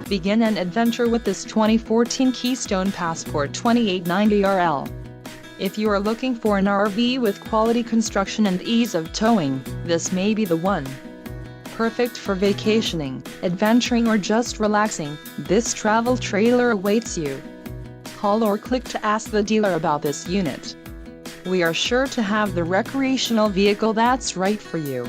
Begin an adventure with this 2014 Keystone Passport 2890RL. If you are looking for an RV with quality construction and ease of towing, this may be the one. Perfect for vacationing, adventuring or just relaxing, this travel trailer awaits you. Call or click to ask the dealer about this unit. We are sure to have the recreational vehicle that's right for you.